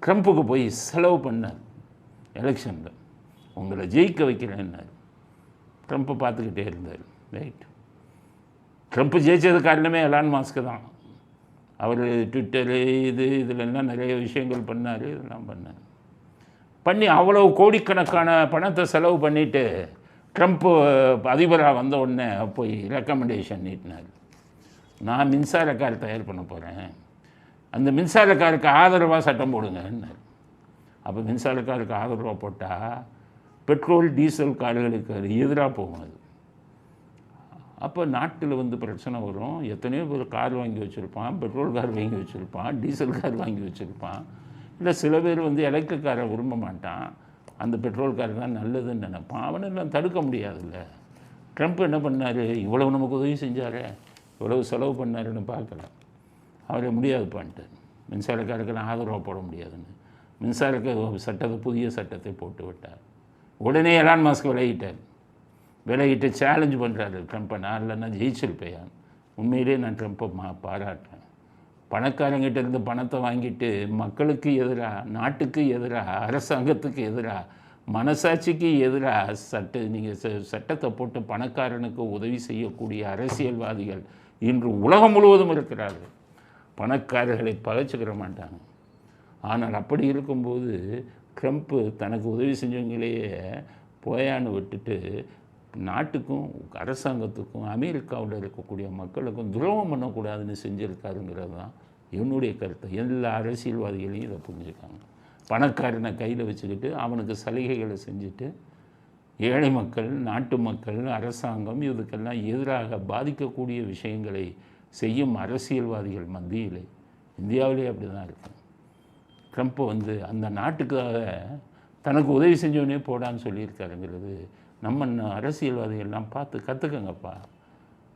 ட்ரம்ப்புக்கு போய் செலவு பண்ணார். எலெக்ஷனில் உங்களை ஜெயிக்க வைக்கிறேன்னார். ட்ரம்ப்பை பார்த்துக்கிட்டே இருந்தார். ரைட், ட்ரம்ப்பு ஜெயிச்சது காரணமே எலான் மாஸ்க்கு தான். அவர் ட்விட்டரு இதிலெல்லாம் நிறைய விஷயங்கள் பண்ணார், இதெல்லாம் பண்ணி அவ்வளோ கோடிக்கணக்கான பணத்தை செலவு பண்ணிவிட்டு ட்ரம்ப்பு அதிபராக வந்த உடனே போய் ரெக்கமெண்டேஷன் நீட்டினார். நான் மின்சார கார் தயார் பண்ண போகிறேன், அந்த மின்சார காருக்கு ஆதரவாக சட்டம் போடுங்கன்னார். அப்போ மின்சார காருக்கு ஆதரவாக போட்டால் பெட்ரோல் டீசல் கார்களுக்கு எதிராக போகும். அது அப்போ நாட்டில் வந்து பிரச்சனை வரும். எத்தனையோ பேர் கார் வாங்கி வச்சுருப்பான், பெட்ரோல் கார் வாங்கி வச்சுருப்பான், டீசல் கார் வாங்கி வச்சுருப்பான். இல்லை சில பேர் வந்து எலக்ட்ரிக் காரை விரும்ப மாட்டான், அந்த பெட்ரோல் கார் தான் நல்லதுன்னு நினைப்பான். அவனெல்லாம் தடுக்க முடியாதுல்ல. ட்ரம்ப் என்ன பண்ணார், இவ்வளவு நமக்கு உதவி செஞ்சார், இவ்வளவு செலவு பண்ணாருன்னு பார்க்கல. அவரை முடியாதுப்பான்ட்டு மின்சாரக்காருக்கெல்லாம் ஆதரவாக போட முடியாதுன்னு மின்சாரக்க புதிய சட்டத்தை போட்டு விட்டார். உடனே எலான் மாஸ்க் விலகிட்டு சேலஞ்ச் பண்ணுறாரு ட்ரம்ப்பை. நான் இல்லைன்னா ஜெயிச்சிருப்பேன். உண்மையிலே நான் ட்ரம்ப்பை பாராட்டுறேன். பணக்காரங்கிட்ட இருந்து பணத்தை வாங்கிட்டு மக்களுக்கு எதிராக, நாட்டுக்கு எதிராக, அரசாங்கத்துக்கு எதிராக, மனசாட்சிக்கு எதிராக நீங்கள் சட்டத்தை போட்டு பணக்காரனுக்கு உதவி செய்யக்கூடிய அரசியல்வாதிகள் இன்று உலகம் முழுவதும் இருக்கிறார்கள். பணக்காரர்களை பகைச்சிக்கிற மாட்டாங்க. ஆனால் அப்படி இருக்கும்போது ட்ரம்ப்பு தனக்கு உதவி செஞ்சவங்களையே போயான்னு விட்டுட்டு நாட்டுக்கும் அரசாங்கத்துக்கும் அமெரிக்காவில் இருக்கக்கூடிய மக்களுக்கும் துரோகம் பண்ணக்கூடாதுன்னு செஞ்சுருக்காருங்கிறது தான் என்னுடைய கருத்து. எல்லா அரசியல்வாதிகளையும் இதை புரிஞ்சுக்காங்க. பணக்காரனை கையில் வச்சுக்கிட்டு அவனுக்கு சலுகைகளை செஞ்சுட்டு ஏழை மக்கள், நாட்டு மக்கள், அரசாங்கம் இதுக்கெல்லாம் எதிராக பாதிக்கக்கூடிய விஷயங்களை செய்யும் அரசியல்வாதிகள் மத்தியிலே இந்தியாவிலே அப்படி தான் இருக்கும். ட்ரம்ப் வந்து அந்த நாட்டுக்காக தனக்கு உதவி செஞ்சவனே போடான்னு சொல்லியிருக்காருங்கிறது நம்ம அரசியல்வாதிகள்லாம் பார்த்து கற்றுக்கங்கப்பா.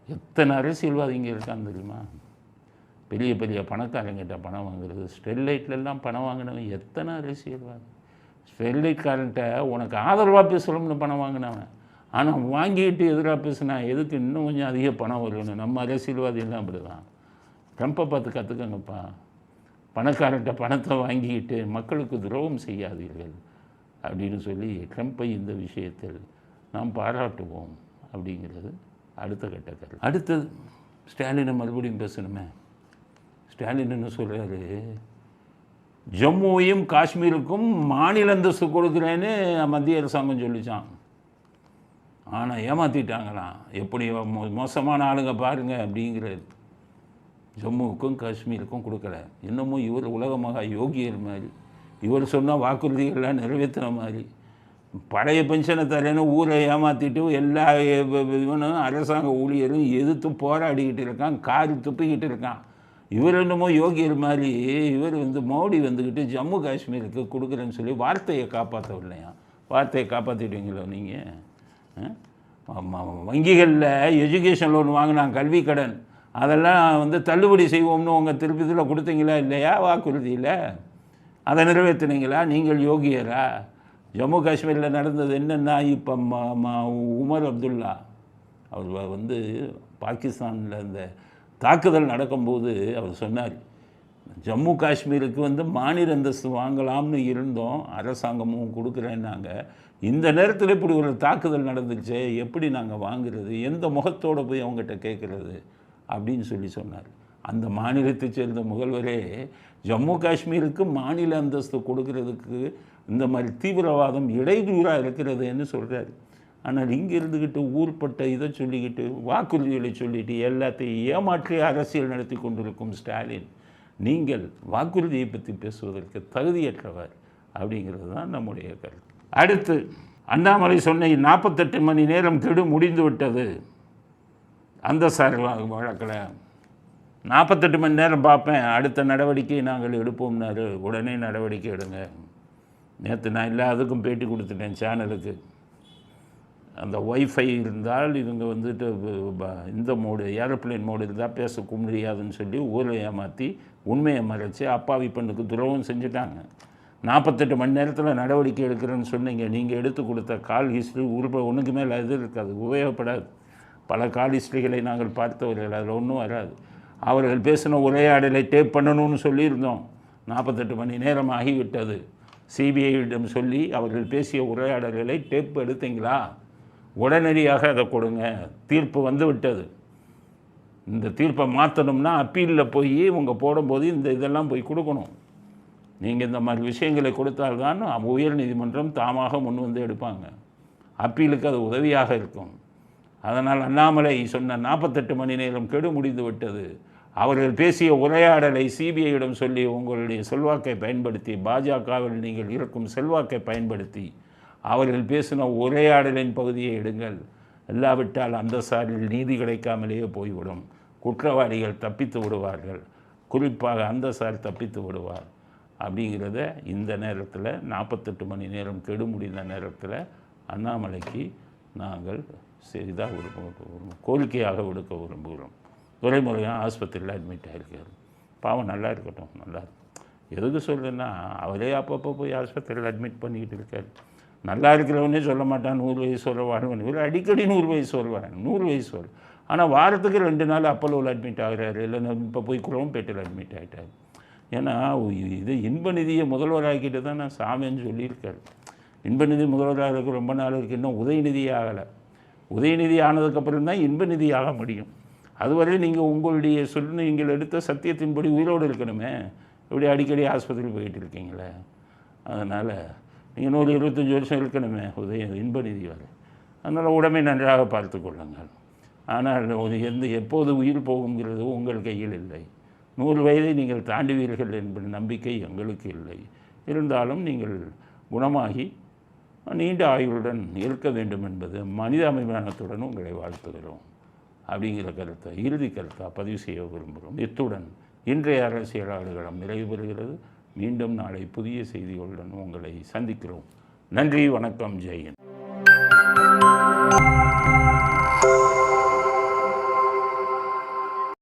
எத்தனை அரசியல்வாதிங்க இருக்கான்னு தெரியுமா? பெரிய பெரிய பணக்காரங்கிட்ட பணம் வாங்குறது, ஸ்டெர்லைட்லாம் பணம் வாங்கினவன் எத்தனை அரசியல்வாதி. ஸ்டெர்லைட்காரன்ட்ட உனக்கு ஆதரவாக பேசணும்னு பணம் வாங்கினவன், ஆனால் வாங்கிட்டு எதிராக பேசினா எதுக்கு இன்னும் கொஞ்சம் அதிக பணம் வரும்னு நம்ம அரசியல்வாதியெல்லாம் அப்படி தான். ட்ரம்ப்பை பார்த்து கற்றுக்கங்கப்பா. பணக்காரன்ட்ட பணத்தை வாங்கிக்கிட்டு மக்களுக்கு துரோகம் செய்யாதீர்கள் அப்படின்னு சொல்லி ட்ரம்ப்பை இந்த விஷயத்தில் நாம் பாராட்டுவோம் அப்படிங்கிறது அடுத்த கட்ட கருத்து. அடுத்தது ஸ்டாலினை மறுபடியும் பேசணுமே. ஸ்டாலின் என்ன சொல்கிறாரு, ஜம்முவையும் காஷ்மீருக்கும் மாநில அந்தஸ்து கொடுக்குறேன்னு மத்திய அரசாங்கம் சொல்லிச்சான். ஆனால் ஏமாற்றிட்டாங்களாம். எப்படி மோசமான ஆளுங்க பாருங்கள் அப்படிங்கிறது. ஜம்முவுக்கும் காஷ்மீருக்கும் கொடுக்கல. இன்னமும் இவர் உலக மகா யோகியர் மாதிரி, இவர் சொன்ன வாக்குறுதிகள்லாம் நிறைவேற்றின மாதிரி, பழைய பென்ஷனை தரேன்னு ஊரை ஏமாற்றிட்டு எல்லா இவனும் அரசாங்க ஊழியரும் எதிர்த்து போராடிக்கிட்டு இருக்கான், காரி துப்பிக்கிட்டு இருக்கான். இவர் என்னமோ யோகியர் மாதிரி இவர் வந்து மோடி வந்துக்கிட்டு ஜம்மு காஷ்மீருக்கு கொடுக்குறேன்னு சொல்லி வார்த்தையை காப்பாற்றவில்லையா? வார்த்தையை காப்பாற்றிட்டீங்களோ நீங்கள்? வங்கிகளில் எஜுகேஷன் லோன் வாங்கினான், கல்வி கடன், அதெல்லாம் வந்து தள்ளுபடி செய்வோம்னு உங்கள் திருப்பதியில் கொடுத்தீங்களா இல்லையா? வாக்குறுதியில் அதை நிறைவேற்றினீங்களா? நீங்கள் யோகியரா? ஜம்மு காஷ்மீரில் நடந்தது என்னென்னா, இப்போ உமர் அப்துல்லா அவர் வந்து பாகிஸ்தானில் இந்த தாக்குதல் நடக்கும்போது அவர் சொன்னார், ஜம்மு காஷ்மீருக்கு வந்து மாநில அந்தஸ்து வாங்கலாம்னு இருந்தோம், அரசாங்கமும் கொடுக்குறேன்னாங்க, இந்த நேரத்தில் இப்படி ஒரு தாக்குதல் நடந்துச்சு, எப்படி நாங்கள் வாங்குறது, எந்த முகத்தோடு போய் அவங்ககிட்ட கேட்குறது அப்படின்னு சொல்லி சொன்னார். அந்த மாநிலத்தைச் சேர்ந்த முதல்வரே ஜம்மு காஷ்மீருக்கு மாநில அந்தஸ்து கொடுக்கறதுக்கு இந்த மாதிரி தீவிரவாதம் இடையூறாக இருக்கிறதுன்னு சொல்கிறார். ஆனால் இங்கே இருந்துக்கிட்டு ஊர்பட்ட இதை சொல்லிக்கிட்டு வாக்குறுதிகளை சொல்லிட்டு எல்லாத்தையும் ஏமாற்றி அரசியல் நடத்தி கொண்டிருக்கும் ஸ்டாலின், நீங்கள் வாக்குறுதியை பற்றி பேசுவதற்கு தகுதியற்றவர் அப்படிங்கிறது தான் நம்முடைய கருத்து. அடுத்து அண்ணாமலை சொன்ன 48 மணி நேரம் கெடு முடிந்து விட்டது அந்த சார் வழக்கில் 48 மணி நேரம் பார்ப்பேன், அடுத்த நடவடிக்கை நாங்கள் எடுப்போம்னாரு. உடனே நடவடிக்கை எடுங்க. நேற்று நான் எல்லாத்துக்கும் பேட்டி கொடுத்துட்டேன் சேனலுக்கு. அந்த ஒய்ஃபை இருந்தால் இவங்க வந்துட்டு இந்த மோடு ஏரோப்ளேன் மோடு இருந்தால் பேச முடியாதுன்னு சொல்லி ஊரை ஏமாற்றி உண்மையை மறைச்சி அப்பாவி பெண்ணுக்கு துரோகம் செஞ்சுட்டாங்க. 48 மணி நேரத்தில் நடவடிக்கை எடுக்கிறேன்னு சொன்னீங்க. நீங்கள் எடுத்து கொடுத்த கால் ஹிஸ்ட்ரி ஒன்றுக்கு மேலே இது இருக்காது, உபயோகப்படாது. பல கால் ஹிஸ்ட்ரிகளை நாங்கள் பார்த்தவர்கள், அதில் ஒன்றும் வராது. அவர்கள் பேசின உரையாடலை டேப் பண்ணணும்னு சொல்லியிருந்தோம். 48 மணி நேரம் ஆகிவிட்டது. சிபிஐயிடம் சொல்லி அவர்கள் பேசிய உரையாடல்களை டேப் எடுத்தீங்களா? உடனடியாக அதை கொடுங்க. தீர்ப்பு வந்து விட்டது. இந்த தீர்ப்பை மாற்றணும்னா அப்பீலில் போய் இவங்க போடும்போது இதெல்லாம் போய் கொடுக்கணும். நீங்கள் இந்த மாதிரி விஷயங்களை கொடுத்தால்தான் உயர் நீதிமன்றம் தாமாக முன் வந்து எடுப்பாங்க. அப்பீலுக்கு அது உதவியாக இருக்கும். அதனால் அண்ணாமலை சொன்ன 48 மணி நேரம் கெடு முடிந்து விட்டது. அவர்கள் பேசிய உரையாடலை சிபிஐயிடம் சொல்லி உங்களுடைய செல்வாக்கை பயன்படுத்தி, பாஜகவில் நீங்கள் இருக்கும் செல்வாக்கை பயன்படுத்தி அவர்கள் பேசின உரையாடலின் பகுதியை எடுங்கள். இல்லாவிட்டால் அந்த சாரில் நீதி கிடைக்காமலேயே போய்விடும். குற்றவாளிகள் தப்பித்து விடுவார்கள். குறிப்பாக அந்த சார் தப்பித்து விடுவார். அப்படிங்கிறத இந்த நேரத்தில் 48 மணி நேரம் கெடு முடிந்த நேரத்தில் அண்ணாமலைக்கு நாங்கள் இதாக கோரிக்கையாக விடுக்க விரும்புகிறோம். துரைமுருகன் ஆஸ்பத்திரியில் அட்மிட் ஆகிருக்காரு. பாவம் நல்லா இருக்கட்டும், நல்லா இருக்கும். எதுக்கு சொல்லுன்னா அவரே அப்பப்போ போய் ஆஸ்பத்திரியில் அட்மிட் பண்ணிக்கிட்டு இருக்கார். நல்லா இருக்கிறவனே சொல்ல மாட்டான் 100 வயசு வருவான்னு. இவர் அடிக்கடி 100 வயசு வருவார், 100 வயசு வரும். ஆனால் வாரத்துக்கு 2 நாள் அப்போலோவில் அட்மிட் ஆகிறாரு. இல்லைன்னா இப்போ போய் குளம்பேட்டையில் அட்மிட் ஆகிட்டார். ஏன்னா இது இன்ப நிதியை முதல்வராக்கிட்டு தான் நான் சாமின்னு சொல்லியிருக்காரு. இன்ப நிதி முதல்வராக இருக்க ரொம்ப நாள் இருக்குது. இன்னும் உதயநிதி ஆகலை. உதயநிதி ஆனதுக்கப்புறம் தான் இன்ப நிதி ஆக முடியும். அதுவரை நீங்கள் உங்களுடைய நீங்கள் எடுத்த சத்தியத்தின்படி உயிரோடு இருக்கணுமே. இப்படி அடிக்கடி ஆஸ்பத்திரி போயிட்டு இருக்கீங்களே. அதனால் நீங்கள் 125 வருஷம் இருக்கணுமே இன்ப நிதி வரை. அதனால் உடம்பை நன்றாக பார்த்து கொள்ளுங்கள். ஆனால் எப்போது உயிர் போகுங்கிறது உங்கள் கையில் இல்லை. 100 வயதை நீங்கள் தாண்டுவீர்கள் என்பது நம்பிக்கை எங்களுக்கு இல்லை. இருந்தாலும் நீங்கள் குணமாகி நீண்ட ஆயுளுடன் இருக்க வேண்டும் என்பது மனிதாபிமானத்துடன் உங்களை வாழ்த்துகிறோம். அப்படிங்கிற கருத்தை இறுதி கருத்தாக பதிவு செய்ய விரும்புகிறோம். இத்துடன் இன்றைய அரசியல் ஆடுகளம் நிறைவு பெறுகிறது. மீண்டும் நாளை புதிய செய்திகளுடன் உங்களை சந்திக்கிறோம். நன்றி, வணக்கம், ஜெய் ஹிந்த்.